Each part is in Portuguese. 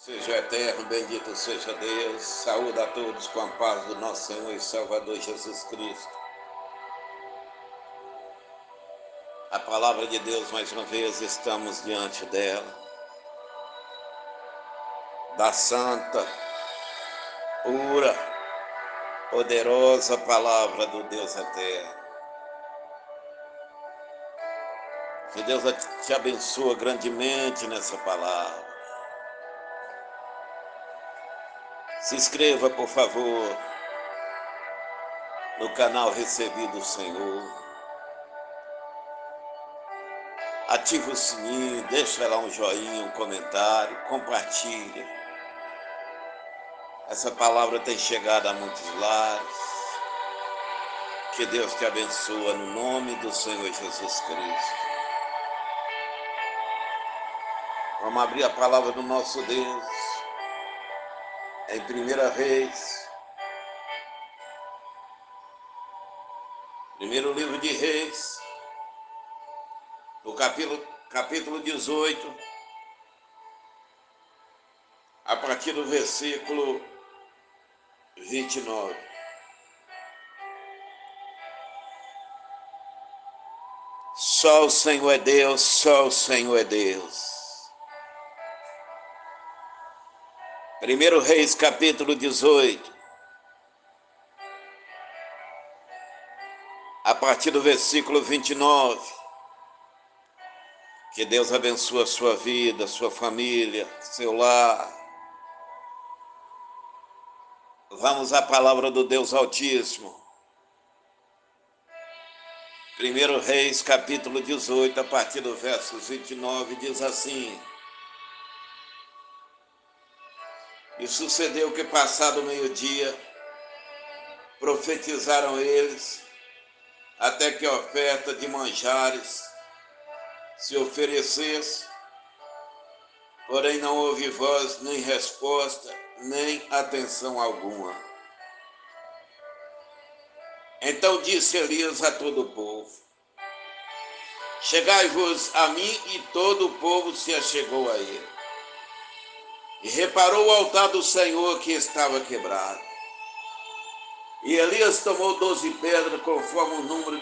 Seja eterno, bendito seja Deus. Saúde a todos com a paz do nosso Senhor e Salvador Jesus Cristo. A palavra de Deus, mais uma vez, estamos diante dela. Da santa, pura, poderosa palavra do Deus eterno. Que Deus te abençoe grandemente nessa palavra. Se inscreva, por favor, no canal Recebido do Senhor. Ative o sininho, deixa lá um joinha, um comentário, compartilha. Essa palavra tem chegado a muitos lares. Que Deus te abençoe no nome do Senhor Jesus Cristo. Vamos abrir a palavra do nosso Deus em 1 Reis. Primeiro livro de Reis, no capítulo 18, a partir do versículo 29. Só o Senhor é Deus, só o Senhor é Deus. 1 Reis, capítulo 18, a partir do versículo 29. Que Deus abençoe a sua vida, sua família, seu lar. Vamos à palavra do Deus Altíssimo. 1 Reis, capítulo 18, a partir do verso 29, diz assim: E sucedeu que, passado o meio-dia, profetizaram eles, até que a oferta de manjares se oferecesse, porém não houve voz, nem resposta, nem atenção alguma. Então disse Elias a todo o povo: Chegai-vos a mim, e todo o povo se achegou a ele. E reparou o altar do Senhor que estava quebrado. E Elias tomou 12 pedras, conforme o número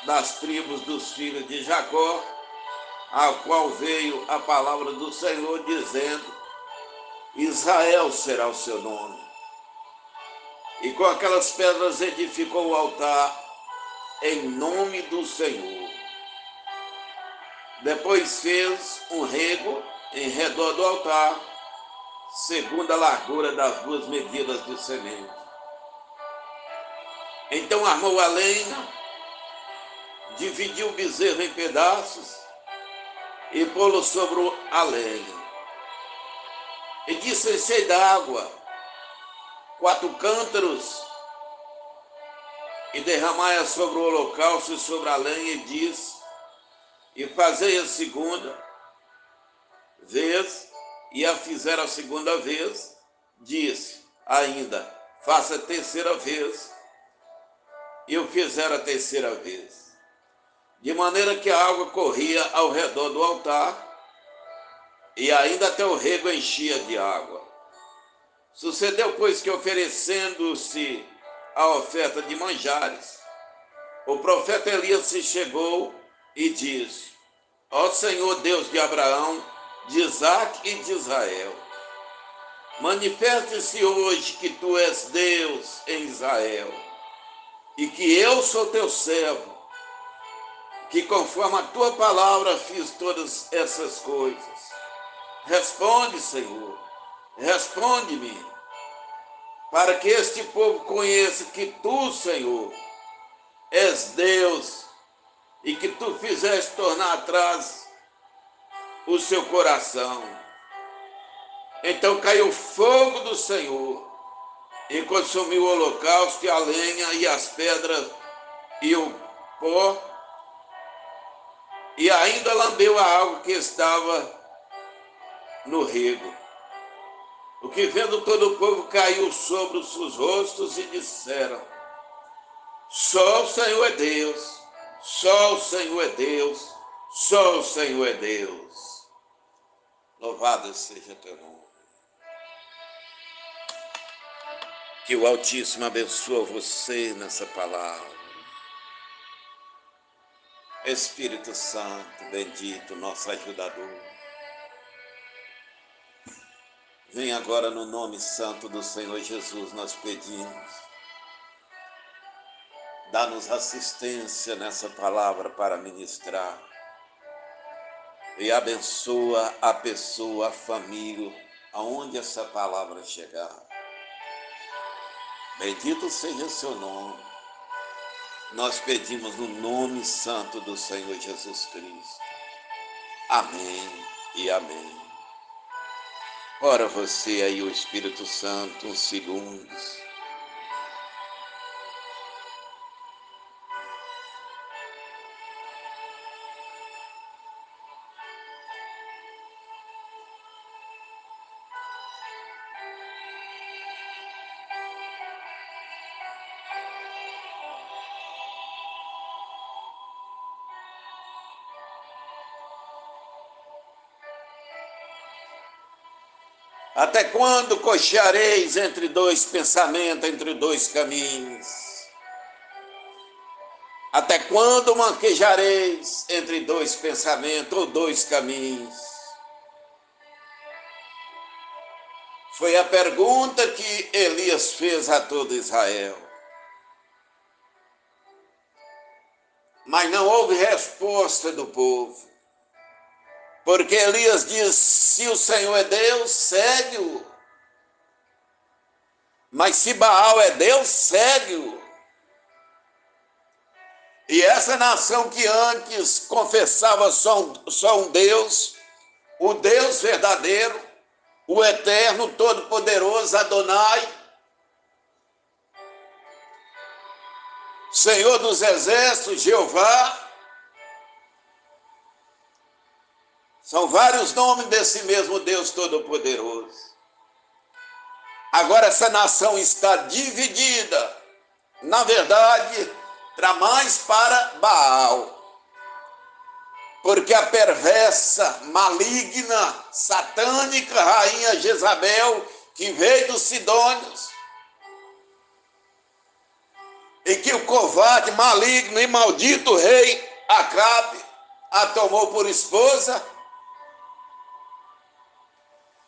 das tribos dos filhos de Jacó, a qual veio a palavra do Senhor, dizendo: Israel será o seu nome. E com aquelas pedras edificou o altar em nome do Senhor. Depois fez um rego em redor do altar, segundo a largura das 2 medidas de semente. Então armou a lenha, dividiu o bezerro em pedaços e pô-lo sobre a lenha. E disse: Enchei d'água 4 cântaros e derramai-a sobre o holocausto e sobre a lenha, e disse: E fazei a segunda vez, e a fizeram a segunda vez. Disse ainda: Faça a terceira vez, e o fizeram a terceira vez. De maneira que a água corria ao redor do altar, e ainda até o rego enchia de água. Sucedeu, pois, que oferecendo-se a oferta de manjares, o profeta Elias se chegou e disse: Ó Senhor Deus de Abraão, de Isaque e de Israel, manifeste-se hoje que tu és Deus em Israel, e que eu sou teu servo, que conforme a tua palavra fiz todas essas coisas. Responde, Senhor, responde-me, para que este povo conheça que tu, Senhor, és Deus, e que tu fizeste tornar atrás o seu coração. Então caiu fogo do Senhor, e consumiu o holocausto, e a lenha, e as pedras, e o pó, e ainda lambeu a água que estava no rego. O que vendo todo o povo caiu sobre os seus rostos e disseram: Só o Senhor é Deus, só o Senhor é Deus, só o Senhor é Deus. Louvado seja teu nome. Que o Altíssimo abençoe você nessa palavra. Espírito Santo, bendito, nosso ajudador. Vem agora no nome santo do Senhor Jesus, nós pedimos. Dá-nos assistência nessa palavra para ministrar. E abençoa a pessoa, a família, aonde essa palavra chegar. Bendito seja seu nome. Nós pedimos no nome santo do Senhor Jesus Cristo. Amém e amém. Ora você aí, o Espírito Santo, uns segundos. Até quando cocheareis entre dois pensamentos, entre dois caminhos? Até quando manquejareis entre dois pensamentos ou dois caminhos? Foi a pergunta que Elias fez a todo Israel. Mas não houve resposta do povo. Porque Elias diz, se o Senhor é Deus, segue-o. Mas se Baal é Deus, segue-o. E essa nação que antes confessava só um Deus, o Deus verdadeiro, o eterno, todo-poderoso, Adonai, Senhor dos exércitos, Jeová, são vários nomes desse mesmo Deus todo-poderoso. Agora essa nação está dividida, na verdade, para mais para Baal. Porque a perversa, maligna, satânica rainha Jezabel, que veio dos Sidônios, e que o covarde, maligno e maldito rei Acabe a tomou por esposa,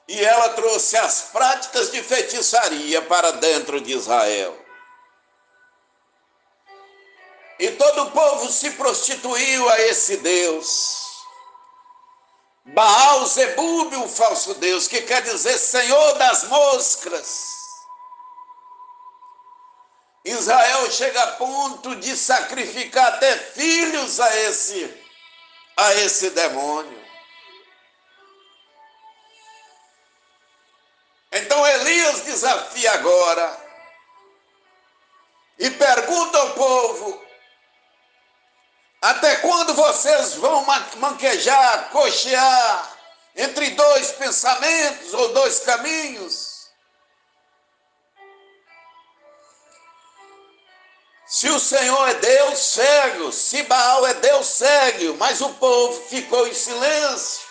e ela trouxe as práticas de feitiçaria para dentro de Israel. E todo o povo se prostituiu a esse Deus. Baal Zebub, o falso Deus, que quer dizer Senhor das moscas. Israel chega a ponto de sacrificar até filhos a esse demônio. Então Elias desafia agora e pergunta ao povo, até quando vocês vão manquejar, cochear entre dois pensamentos ou dois caminhos? Se o Senhor é Deus, segue-o. Se Baal é Deus, segue-o. Mas o povo ficou em silêncio.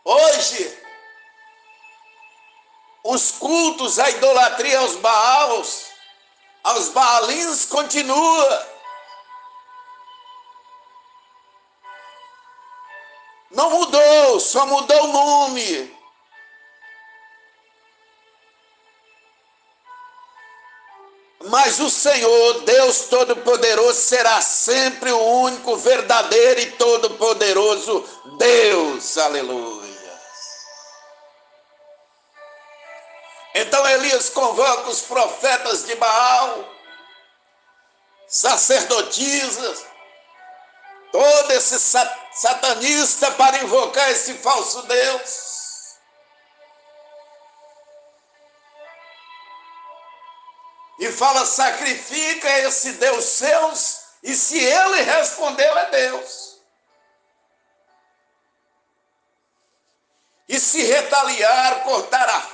Hoje, os cultos, a idolatria aos Baals, aos Baalins continua. Não mudou, só mudou o nome. Mas o Senhor, Deus Todo-Poderoso, será sempre o único, verdadeiro e todo-poderoso Deus. Aleluia. Então Elias convoca os profetas de Baal, sacerdotisas, todo esse satanista para invocar esse falso Deus. E fala, sacrifica esse Deus seus, e se ele respondeu, é Deus. E se retaliar, cortar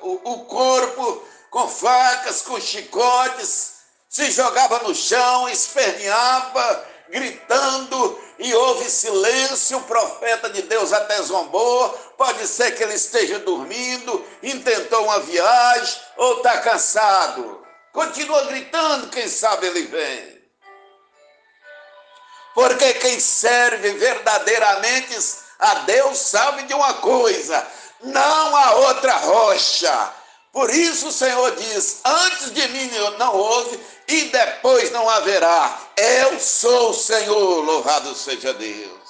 o corpo com facas, com chicotes, se jogava no chão, esperneava, gritando, e houve silêncio, o profeta de Deus até zombou, pode ser que ele esteja dormindo, intentou uma viagem ou está cansado. Continua gritando, quem sabe ele vem. Porque quem serve verdadeiramente a Deus sabe de uma coisa: não há outra rocha. Por isso o Senhor diz: antes de mim não houve e depois não haverá. Eu sou o Senhor, louvado seja Deus.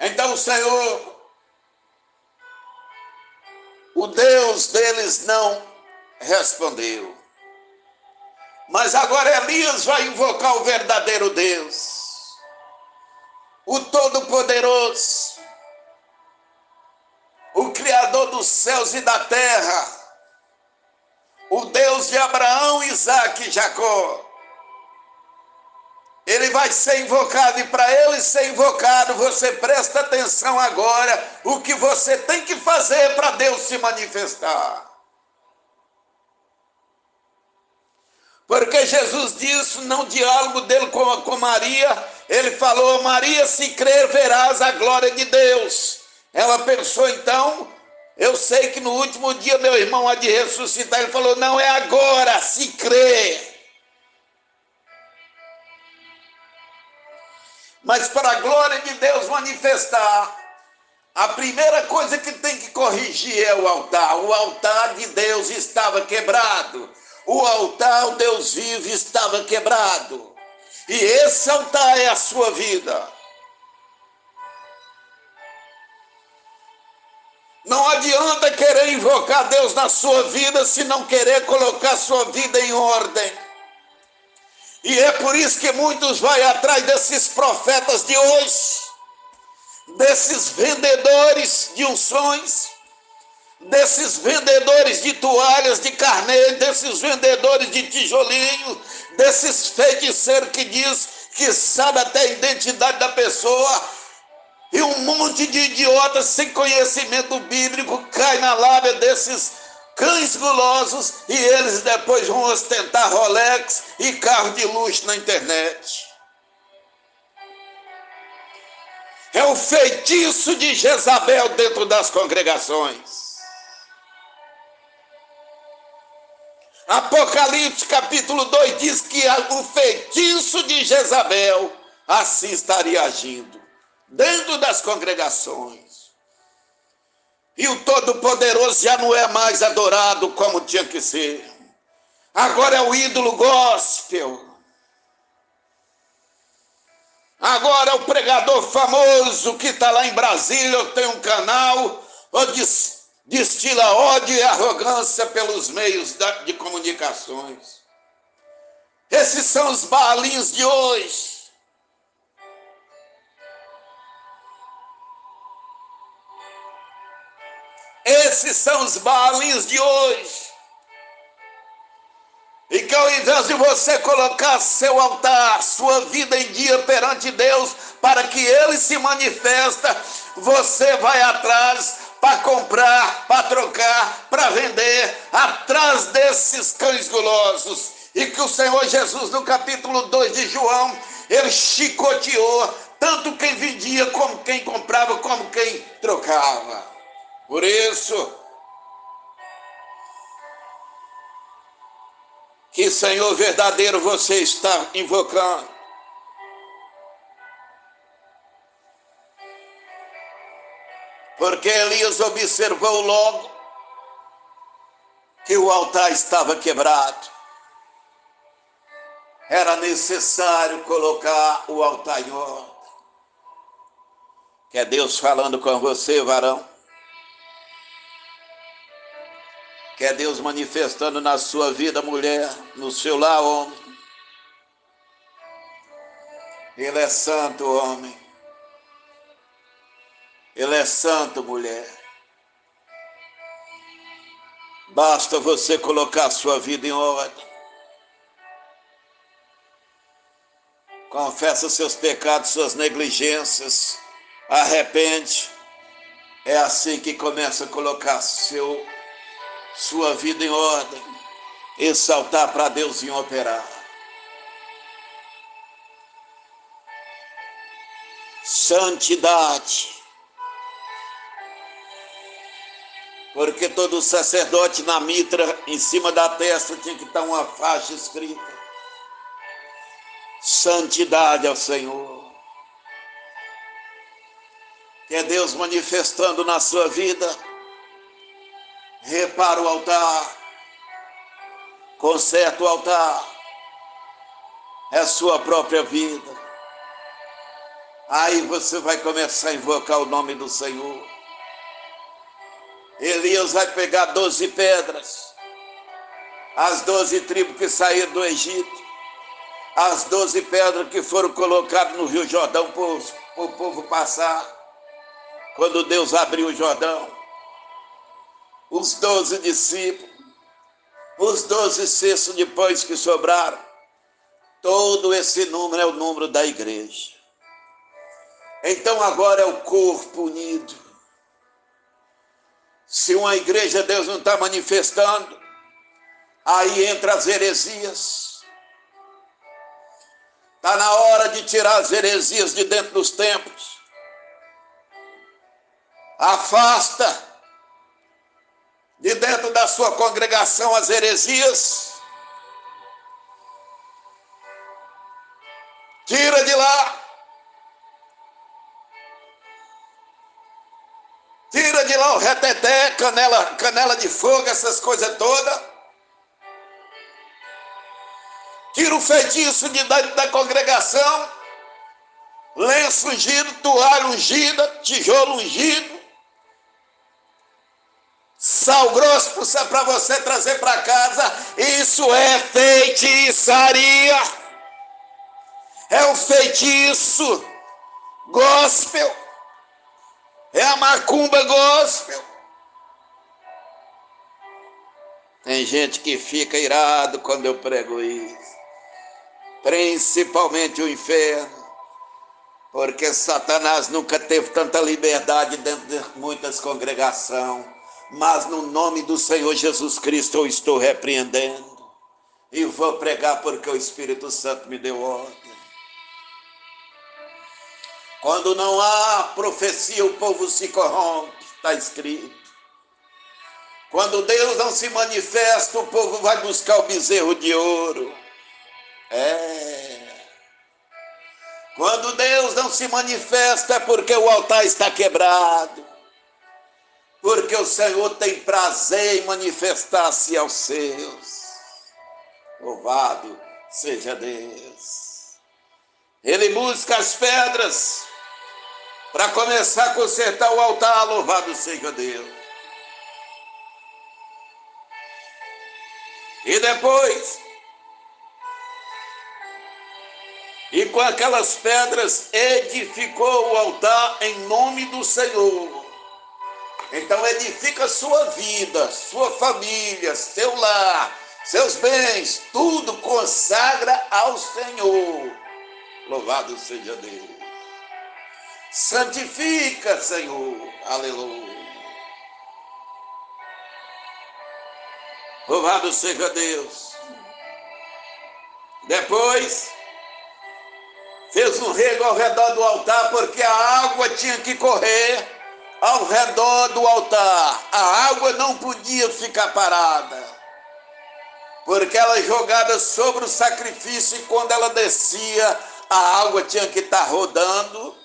Então o Senhor, o Deus deles, não respondeu. Mas agora Elias vai invocar o verdadeiro Deus, o Todo-Poderoso, o Criador dos céus e da terra, o Deus de Abraão, Isaque e Jacó. Ele vai ser invocado, e para ele ser invocado, você presta atenção agora o que você tem que fazer para Deus se manifestar. Porque Jesus disse no diálogo dele com Maria, ele falou: Maria, se crer, verás a glória de Deus. Ela pensou então: eu sei que no último dia meu irmão há de ressuscitar. Ele falou: não, é agora, se crer. Mas para a glória de Deus manifestar, a primeira coisa que tem que corrigir é o altar. O altar de Deus estava quebrado. O altar, o Deus vivo, estava quebrado. E esse altar é a sua vida. Não adianta querer invocar Deus na sua vida se não querer colocar sua vida em ordem. E é por isso que muitos vão atrás desses profetas de hoje, desses vendedores de unções, desses vendedores de toalhas de carneiro, desses vendedores de tijolinho, desses feiticeiros que diz que sabe até a identidade da pessoa, e um monte de idiotas sem conhecimento bíblico cai na lábia desses cães gulosos, e eles depois vão ostentar Rolex e carro de luxo na internet. É o feitiço de Jezabel dentro das congregações. Apocalipse capítulo 2 diz que o feitiço de Jezabel assim estaria agindo dentro das congregações. E o Todo-Poderoso já não é mais adorado como tinha que ser. Agora é o ídolo gospel. Agora é o pregador famoso que está lá em Brasília, ou tem um canal, ou destila ódio e arrogância pelos meios de comunicações. Esses são os baalins de hoje. Esses são os baalins de hoje. E que ao invés de você colocar seu altar, sua vida em dia perante Deus, para que Ele se manifesta, você vai atrás para comprar, para trocar, para vender, atrás desses cães gulosos. E que o Senhor Jesus, no capítulo 2 de João, Ele chicoteou tanto quem vendia, como quem comprava, como quem trocava. Por isso, que Senhor verdadeiro você está invocando? Porque Elias observou logo que o altar estava quebrado. Era necessário colocar o altar em ordem. Que é Deus falando com você, varão? Que é Deus manifestando na sua vida, mulher, no seu lar, homem? Ele é santo, homem. Ele é santo, mulher. Basta você colocar a sua vida em ordem. Confessa seus pecados, suas negligências. Arrepende. É assim que começa a colocar sua vida em ordem. esse altar para Deus vir operar. Santidade. Porque todo sacerdote na mitra, em cima da testa, tinha que estar uma faixa escrita: santidade ao Senhor. Que é Deus manifestando na sua vida. Repara o altar, conserta o altar, é a sua própria vida. Aí você vai começar a invocar o nome do Senhor. Elias vai pegar 12 pedras, as 12 tribos que saíram do Egito, as 12 pedras que foram colocadas no Rio Jordão para o povo passar, quando Deus abriu o Jordão. Os 12 discípulos, os 12 cestos de pães que sobraram, todo esse número é o número da igreja. Então agora é o corpo unido. Se uma igreja Deus não está manifestando, aí entra as heresias. Está na hora de tirar as heresias de dentro dos templos. Afasta de dentro da sua congregação as heresias. Tira de lá. Tira de lá o reteté, canela de fogo, essas coisas todas. Tira o feitiço de dentro da congregação. Lenço ungido, toalha ungida, tijolo ungido. Sal grosso para você trazer para casa. Isso é feitiçaria. É o feitiço gospel. É a macumba gospel. Tem gente que fica irado quando eu prego isso. Principalmente o inferno. Porque Satanás nunca teve tanta liberdade dentro de muitas congregações. Mas no nome do Senhor Jesus Cristo eu estou repreendendo. E vou pregar porque o Espírito Santo me deu ordem. Quando não há profecia, o povo se corrompe, está escrito. Quando Deus não se manifesta, o povo vai buscar o bezerro de ouro. Quando Deus não se manifesta, é porque o altar está quebrado. Porque o Senhor tem prazer em manifestar-se aos seus. Louvado seja Deus. Ele busca as pedras para começar a consertar o altar. Louvado seja Deus. E depois, e com aquelas pedras edificou o altar em nome do Senhor. Então edifica sua vida, sua família, seu lar, seus bens, tudo consagra ao Senhor. Louvado seja Deus. Santifica, Senhor. Aleluia. Louvado seja Deus. Depois, fez um rego ao redor do altar, porque a água tinha que correr ao redor do altar. A água não podia ficar parada, porque ela é jogada sobre o sacrifício e quando ela descia, a água tinha que estar rodando,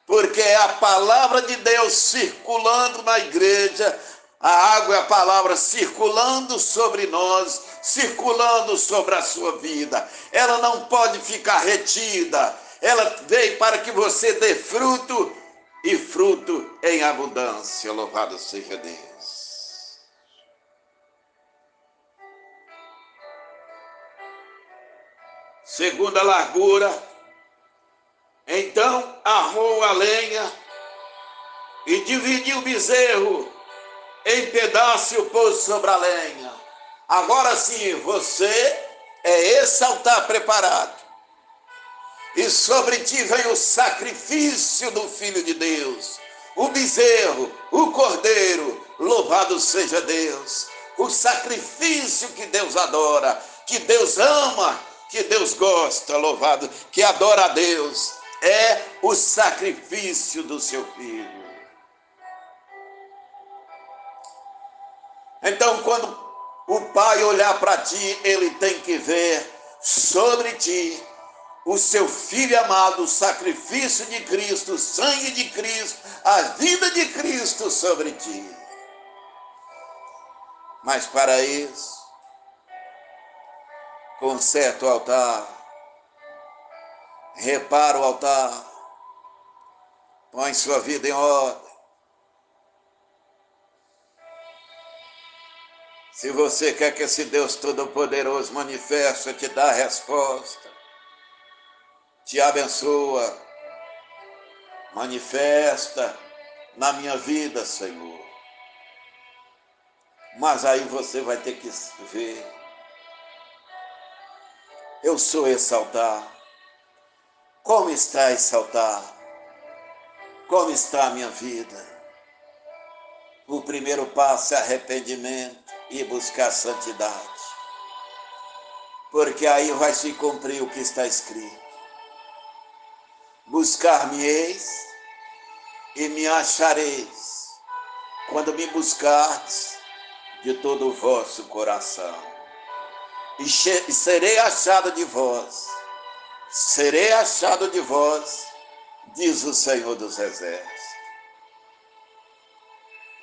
porque é a palavra de Deus circulando na igreja. A água é a palavra circulando sobre nós, circulando sobre a sua vida. Ela não pode ficar retida. Ela veio para que você dê fruto e fruto em abundância. Louvado seja Deus. Segunda largura. Então arrou a lenha e dividiu o bezerro em pedaço e o pôs sobre a lenha. Agora sim, você é esse altar preparado. E sobre ti vem o sacrifício do Filho de Deus, o bezerro, o cordeiro. Louvado seja Deus. o sacrifício que Deus adora, que Deus ama, que Deus gosta, louvado, que adora a Deus, é o sacrifício do seu filho. Então, quando o Pai olhar para ti, ele tem que ver sobre ti o seu Filho amado, o sacrifício de Cristo, o sangue de Cristo, a vida de Cristo sobre ti. Mas para isso, conserta o altar, repara o altar, põe sua vida em ordem. Se você quer que esse Deus Todo-Poderoso manifeste, te dá a resposta, te abençoa, manifesta na minha vida, Senhor. Mas aí você vai ter que ver, eu sou esse altar. Como está esse altar? Como está a minha vida? O primeiro passo é arrependimento e buscar santidade. Porque aí vai se cumprir o que está escrito. Buscar-me-eis e me achareis, quando me buscardes de todo o vosso coração. E serei achado de vós, serei achado de vós, diz o Senhor dos Exércitos.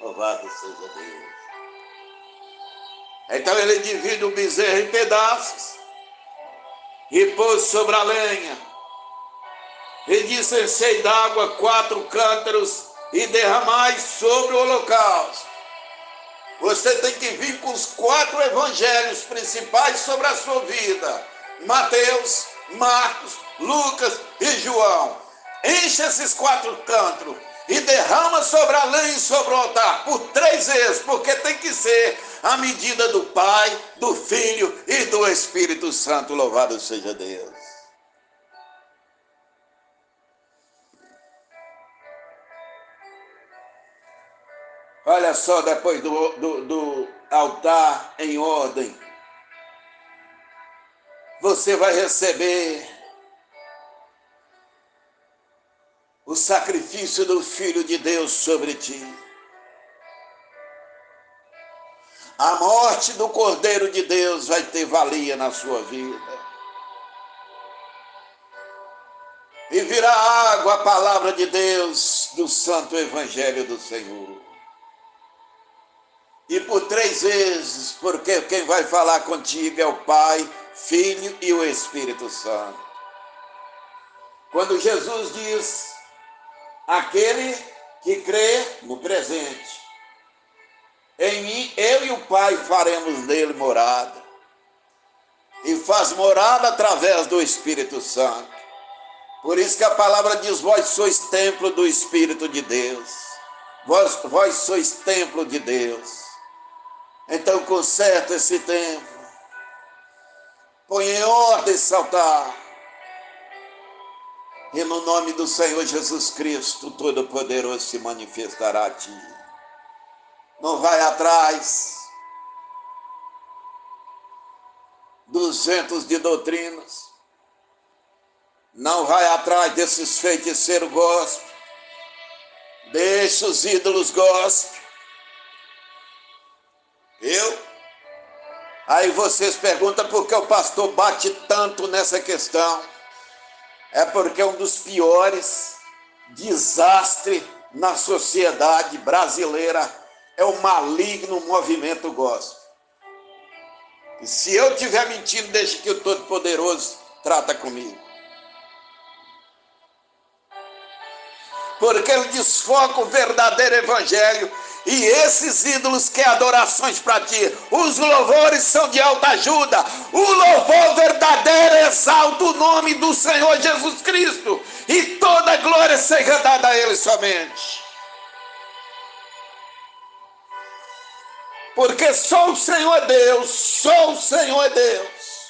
Louvado seja Deus. Então ele divide o bezerro em pedaços e pôs sobre a lenha. E disse: enchei d'água 4 cântaros e derramai sobre o holocausto. Você tem que vir com os 4 evangelhos principais sobre a sua vida: Mateus, Marcos, Lucas e João. Enche esses 4 cântaros e derrama sobre a lenha e sobre o altar por 3 vezes, porque tem que ser a medida do Pai, do Filho e do Espírito Santo. Louvado seja Deus. Olha só, depois do altar em ordem, você vai receber o sacrifício do Filho de Deus sobre ti. A morte do Cordeiro de Deus vai ter valia na sua vida. E virá água a palavra de Deus do Santo Evangelho do Senhor. E por 3 vezes, porque quem vai falar contigo é o Pai, Filho e o Espírito Santo. Quando Jesus diz: aquele que crê no presente, em mim, eu e o Pai faremos nele morada. E faz morada através do Espírito Santo. Por isso que a palavra diz: vós sois templo do Espírito de Deus. Vós sois templo de Deus. Então conserta esse templo. Põe em ordem esse altar. E no nome do Senhor Jesus Cristo, Todo-Poderoso se manifestará a ti. Não vai atrás dos ventos de doutrinas. Não vai atrás desses feiticeiros gospel. Deixa os ídolos gospel. Aí vocês perguntam por que o pastor bate tanto nessa questão. É porque é um dos piores desastres na sociedade brasileira é o maligno movimento gospel. E se eu estiver mentindo, deixe que o Todo-Poderoso trata comigo. Porque ele desfoca o verdadeiro evangelho. E esses ídolos que é adorações para ti, os louvores são de alta ajuda. O louvor verdadeiro exalta o nome do Senhor Jesus Cristo. E toda glória seja dada a Ele somente. Porque só o Senhor é Deus, só o Senhor é Deus.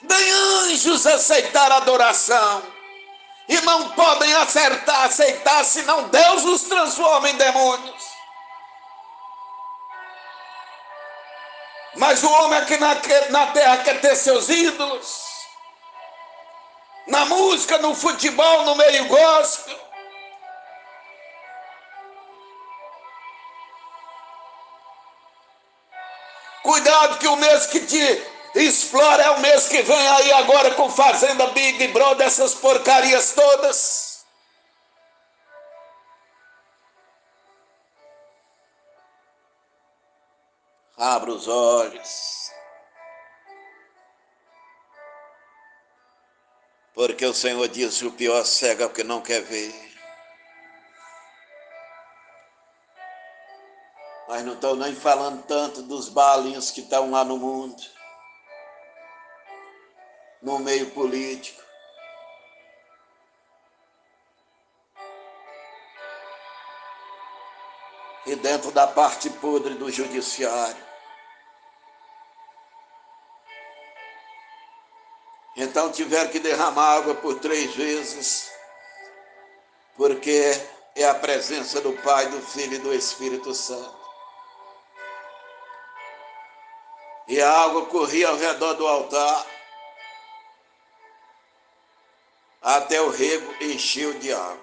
Nem anjos aceitar a adoração. E não podem aceitar, senão Deus os transforma em demônios. Mas o homem aqui na terra quer ter seus ídolos. Na música, no futebol, no meio gospel. Cuidado que o mês que te explora é o mês que vem aí agora com Fazenda, Big Brother, essas porcarias todas. Abra os olhos. Porque o Senhor disse: o pior cego é o que não quer ver. Mas não estou nem falando tanto dos balinhos que estão lá no mundo, no meio político. E dentro da parte podre do judiciário. Então tiveram que derramar água por 3 vezes, porque é a presença do Pai, do Filho e do Espírito Santo. E a água corria ao redor do altar, até o rego encheu de água.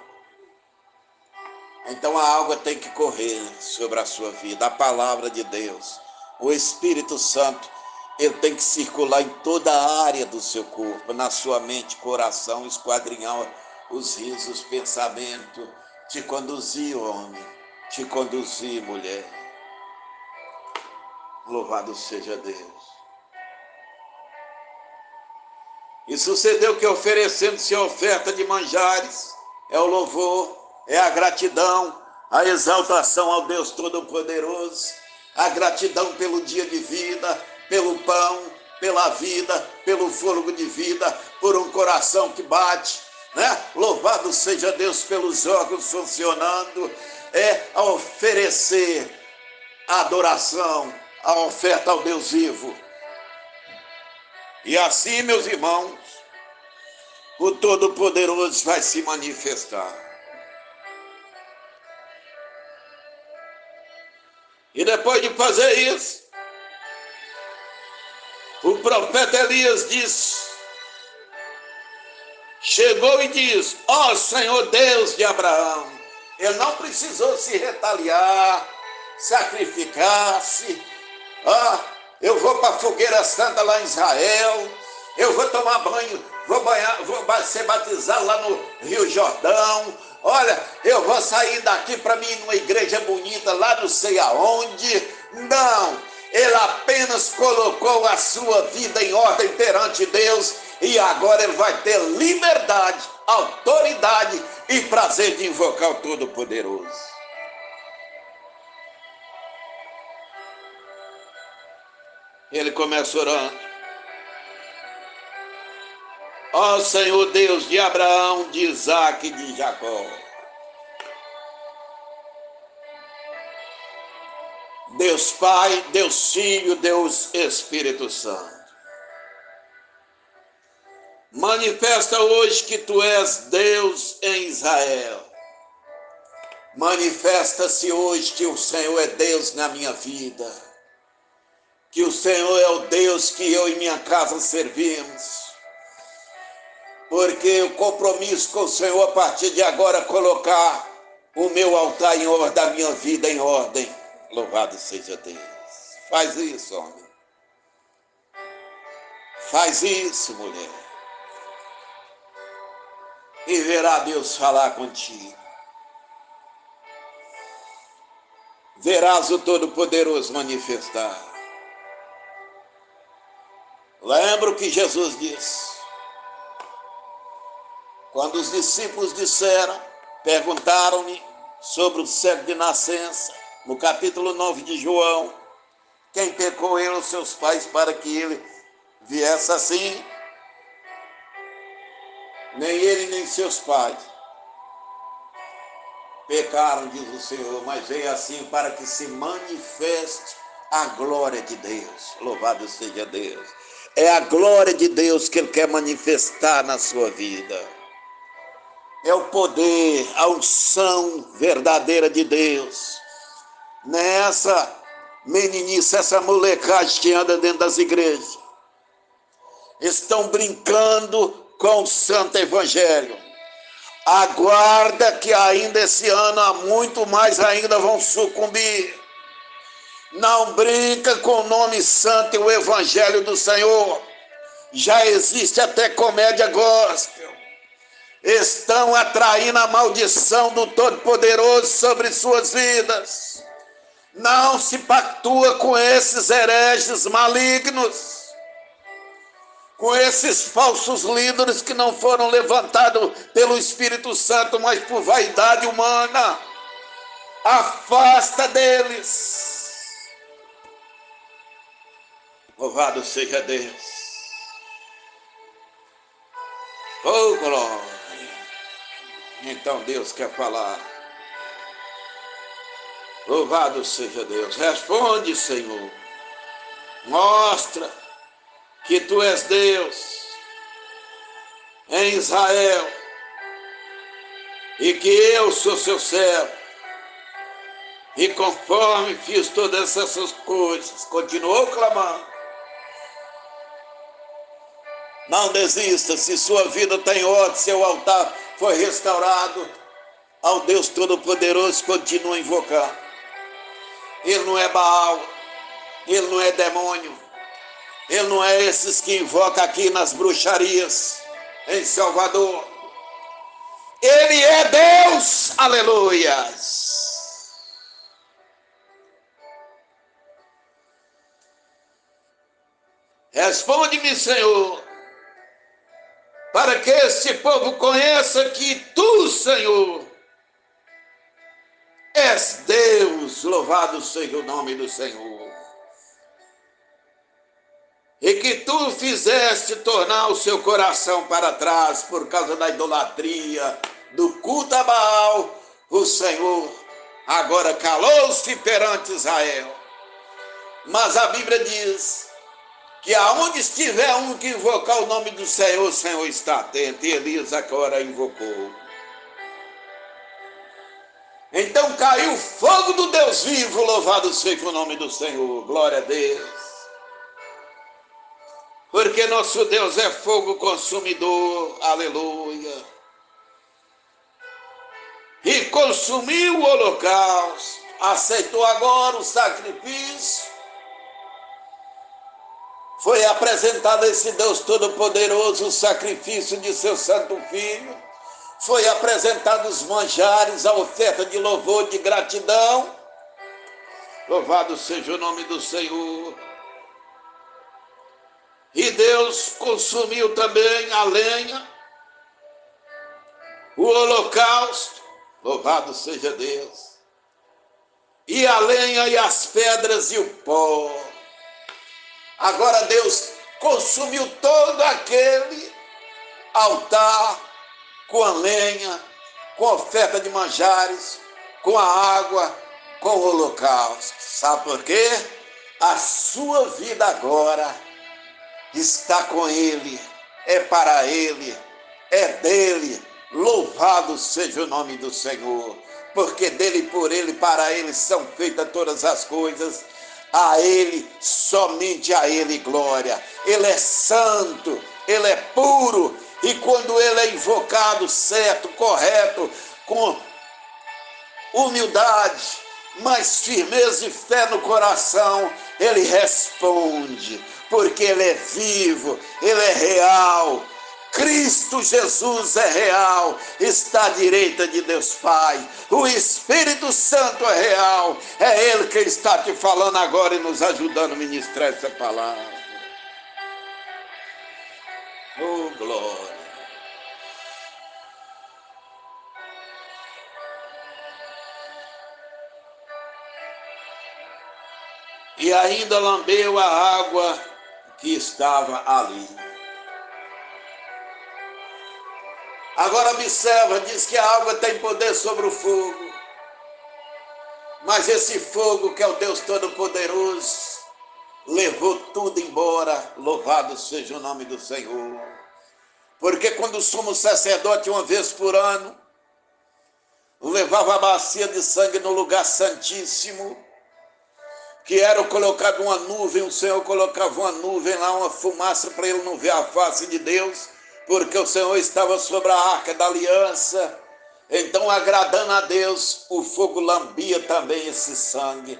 Então a água tem que correr sobre a sua vida, a palavra de Deus. O Espírito Santo, ele tem que circular em toda a área do seu corpo, na sua mente, coração, esquadrinhar os risos, os pensamentos, te conduzir, homem, te conduzir, mulher. Louvado seja Deus. E sucedeu que, oferecendo-se a oferta de manjares, é o louvor, é a gratidão, a exaltação ao Deus Todo-Poderoso, a gratidão pelo dia de vida, pelo pão, pela vida, pelo fôlego de vida, por um coração que bate, né? Louvado seja Deus pelos órgãos funcionando, é a oferecer a adoração, a oferta ao Deus vivo. E assim, meus irmãos, o Todo-Poderoso vai se manifestar. E depois de fazer isso, o profeta Elias disse, chegou e disse: ó Senhor Deus de Abraão. Ele não precisou se retaliar, sacrificar-se. Eu vou para a fogueira santa lá em Israel, eu vou tomar banho, vou ser batizado lá no Rio Jordão. Olha, eu vou sair daqui para mim numa igreja bonita lá não sei aonde. Não, ele apenas colocou a sua vida em ordem perante Deus e agora ele vai ter liberdade, autoridade e prazer de invocar o Todo-Poderoso. Ele começa orando: ó Senhor Deus de Abraão, de Isaac e de Jacó, Deus Pai, Deus Filho, Deus Espírito Santo, manifesta hoje que Tu és Deus em Israel. Manifesta-se hoje que o Senhor é Deus na minha vida, que o Senhor é o Deus que eu e minha casa servimos, porque o compromisso com o Senhor a partir de agora é colocar o meu altar em ordem, a minha vida em ordem. Louvado seja Deus. Faz isso, homem. Faz isso, mulher. E verá Deus falar contigo. Verás o Todo-Poderoso manifestar. Lembra o que Jesus disse? Quando os discípulos perguntaram-me sobre o cego de nascença, no capítulo 9 de João, quem pecou ele ou seus pais para que ele viesse assim? Nem ele nem seus pais pecaram, diz o Senhor, mas veio assim para que se manifeste a glória de Deus. Louvado seja Deus. É a glória de Deus que Ele quer manifestar na sua vida. É o poder, a unção verdadeira de Deus. Nessa meninice, essa molecagem que anda dentro das igrejas, estão brincando com o santo evangelho. Aguarda que ainda esse ano, há muito mais ainda vão sucumbir. Não brinca com o nome santo e o evangelho do Senhor. Já existe até comédia gospel. Estão atraindo a maldição do Todo-Poderoso sobre suas vidas. Não se pactua com esses hereges malignos, com esses falsos líderes que não foram levantados pelo Espírito Santo, mas por vaidade humana. Afasta deles. Louvado seja Deus. Oh, glória. Então Deus quer falar. Louvado seja Deus. Responde, Senhor. Mostra que Tu és Deus em Israel e que eu sou seu servo. E conforme fiz todas essas coisas, continuou clamando. Não desista. Se sua vida está em ordem, seu altar foi restaurado, ao Deus Todo-Poderoso continua a invocar. Ele não é Baal, ele não é demônio, ele não é esses que invocam aqui nas bruxarias em Salvador. Ele é Deus, aleluias. Responde-me, Senhor, para que este povo conheça que Tu, Senhor, és Deus. Louvado seja o nome do Senhor. E que Tu fizeste tornar o seu coração para trás por causa da idolatria, do culto a Baal. O Senhor agora calou-se perante Israel. Mas a Bíblia diz que aonde estiver um que invocar o nome do Senhor, o Senhor está atento. E Elias agora invocou. Então caiu o fogo do Deus vivo, louvado seja o nome do Senhor, glória a Deus. Porque nosso Deus é fogo consumidor, aleluia. E consumiu o holocausto, aceitou agora o sacrifício. Foi apresentado a esse Deus Todo-Poderoso o sacrifício de seu Santo Filho. Foi apresentado os manjares, a oferta de louvor, de gratidão. Louvado seja o nome do Senhor. E Deus consumiu também a lenha, o holocausto. Louvado seja Deus. E a lenha e as pedras e o pó. Agora Deus consumiu todo aquele altar com a lenha, com a oferta de manjares, com a água, com o holocausto. Sabe por quê? A sua vida agora está com Ele, é para Ele, é dele. Louvado seja o nome do Senhor, porque dele, por Ele, para Ele são feitas todas as coisas. A Ele, somente a Ele glória. Ele é santo, Ele é puro. E quando Ele é invocado certo, correto, com humildade, mas firmeza e fé no coração, Ele responde, porque Ele é vivo, Ele é real. Cristo Jesus é real, está à direita de Deus Pai. O Espírito Santo é real, é Ele que está te falando agora e nos ajudando a ministrar essa palavra. Oh, glória. E ainda lambeu a água que estava ali. Agora observa, diz que a água tem poder sobre o fogo. Mas esse fogo, que é o Deus Todo-Poderoso, levou tudo embora. Louvado seja o nome do Senhor. Porque quando o sumo sacerdote, uma vez por ano, levava a bacia de sangue no lugar santíssimo, que era colocado uma nuvem, o Senhor colocava uma nuvem lá, uma fumaça para ele não ver a face de Deus, porque o Senhor estava sobre a arca da aliança. Então, agradando a Deus, o fogo lambia também esse sangue.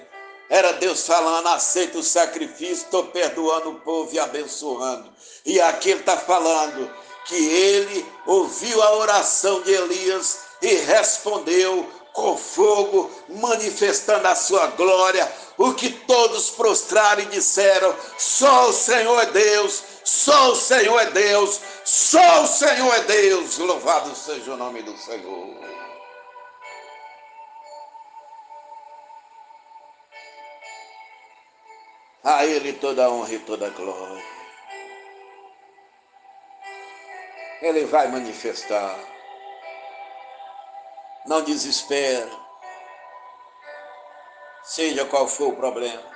Era Deus falando: aceita o sacrifício, estou perdoando o povo e abençoando. E aqui ele está falando que ele ouviu a oração de Elias e respondeu com fogo, manifestando a sua glória, o que todos prostraram e disseram: só o Senhor é Deus, só o Senhor é Deus, só o Senhor é Deus, louvado seja o nome do Senhor. A Ele toda a honra e toda a glória. Ele vai manifestar. Não desespera, seja qual for o problema.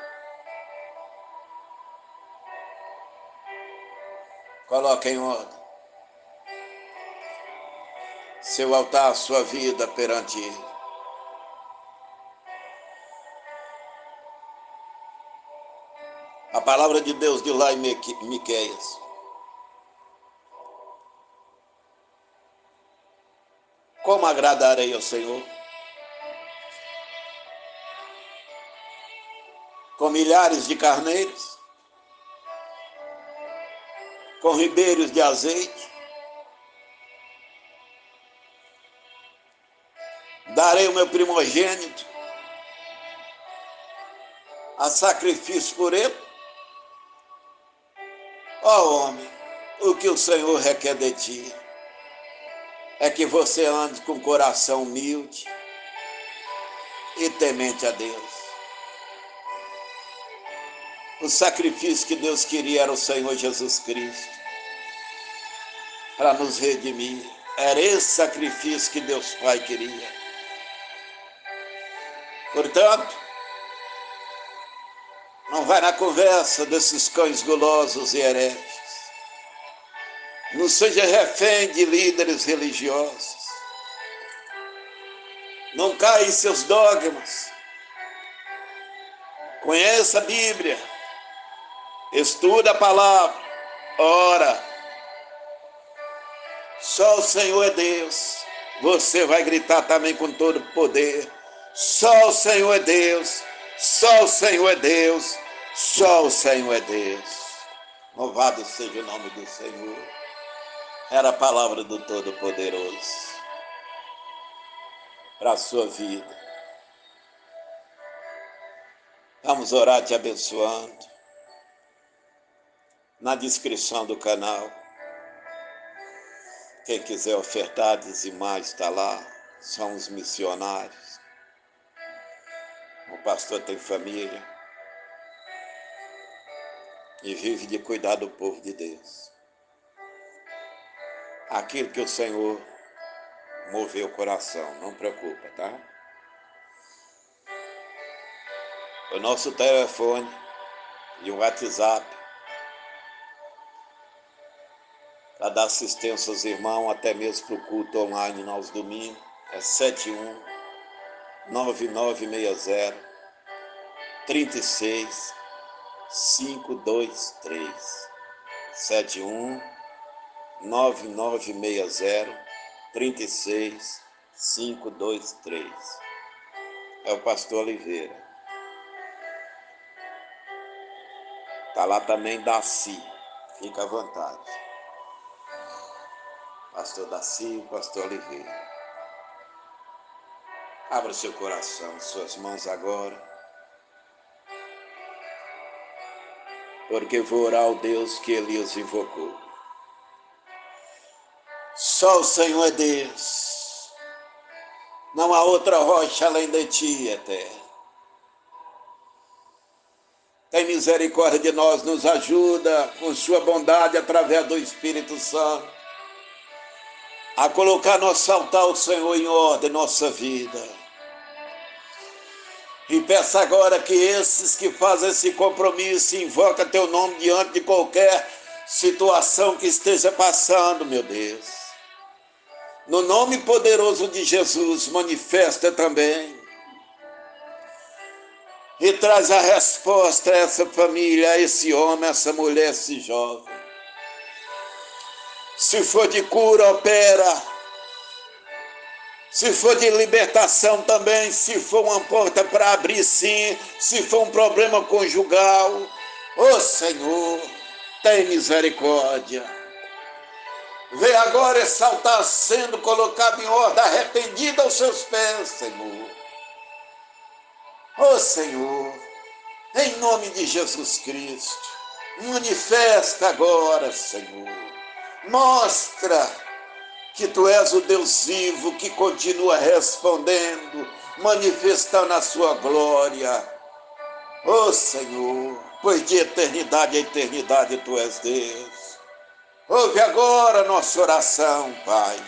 Coloque em ordem seu altar, sua vida perante Ele. A palavra de Deus diz lá em Miqueias: como agradarei ao Senhor? Com milhares de carneiros, com ribeiros de azeite. Darei o meu primogênito a sacrifício por ele. Ó homem, o que o Senhor requer de ti é que você ande com coração humilde e temente a Deus. O sacrifício que Deus queria era o Senhor Jesus Cristo, para nos redimir. Era esse sacrifício que Deus Pai queria. Portanto, não vai na conversa desses cães gulosos e hereges. Não seja refém de líderes religiosos. Não caia em seus dogmas. Conheça a Bíblia. Estuda a palavra. Ora. Só o Senhor é Deus. Você vai gritar também com todo o poder: só o Senhor é Deus. Só o Senhor é Deus. Só o Senhor é Deus. Louvado seja o nome do Senhor. Era a palavra do Todo-Poderoso para a sua vida. Vamos orar te abençoando. Na descrição do canal, quem quiser ofertar, dizimar, está lá. São os missionários. O pastor tem família e vive de cuidar do povo de Deus. Aquilo que o Senhor moveu o coração, não preocupa, tá? O nosso telefone e o WhatsApp para dar assistência aos irmãos, até mesmo para o culto online aos domingos, é 71-9960-36523. 71-9960-36523. É o pastor Oliveira. Está lá também Daci. Fica à vontade. Pastor Daci, pastor Oliveira. Abra seu coração, suas mãos agora. Porque vou orar ao Deus que Elias invocou. Só o Senhor é Deus. Não há outra rocha além de ti, eterno. Tem misericórdia de nós, nos ajuda com sua bondade através do Espírito Santo a colocar nosso altar ao Senhor em ordem, nossa vida. E peço agora que esses que fazem esse compromisso invocam teu nome diante de qualquer situação que esteja passando, meu Deus. No nome poderoso de Jesus, manifesta também. e traz a resposta a essa família, a esse homem, a essa mulher, a esse jovem. Se for de cura, opera. Se for de libertação também, se for uma porta para abrir, sim. Se for um problema conjugal, ô Senhor, tem misericórdia. Vê agora esse altar sendo colocado em ordem, arrependido aos seus pés, Senhor. Ô Senhor, em nome de Jesus Cristo, manifesta agora, Senhor. Mostra que Tu és o Deus vivo que continua respondendo, manifestando a Sua glória. Ô Senhor, pois de eternidade a eternidade Tu és Deus. Ouve agora a nossa oração, Pai,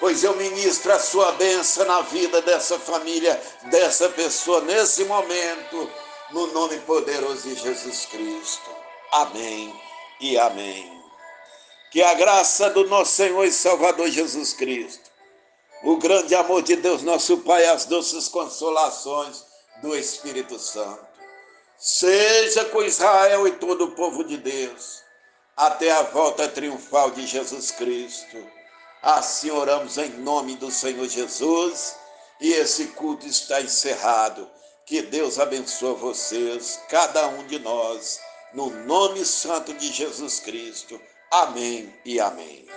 pois eu ministro a Sua bênção na vida dessa família, dessa pessoa, nesse momento, no nome poderoso de Jesus Cristo. Amém e amém. Que a graça do nosso Senhor e Salvador Jesus Cristo, o grande amor de Deus nosso Pai, as doces consolações do Espírito Santo, seja com Israel e todo o povo de Deus, até a volta triunfal de Jesus Cristo. Assim oramos em nome do Senhor Jesus, e esse culto está encerrado. Que Deus abençoe vocês, cada um de nós, no nome santo de Jesus Cristo. Amém e amém.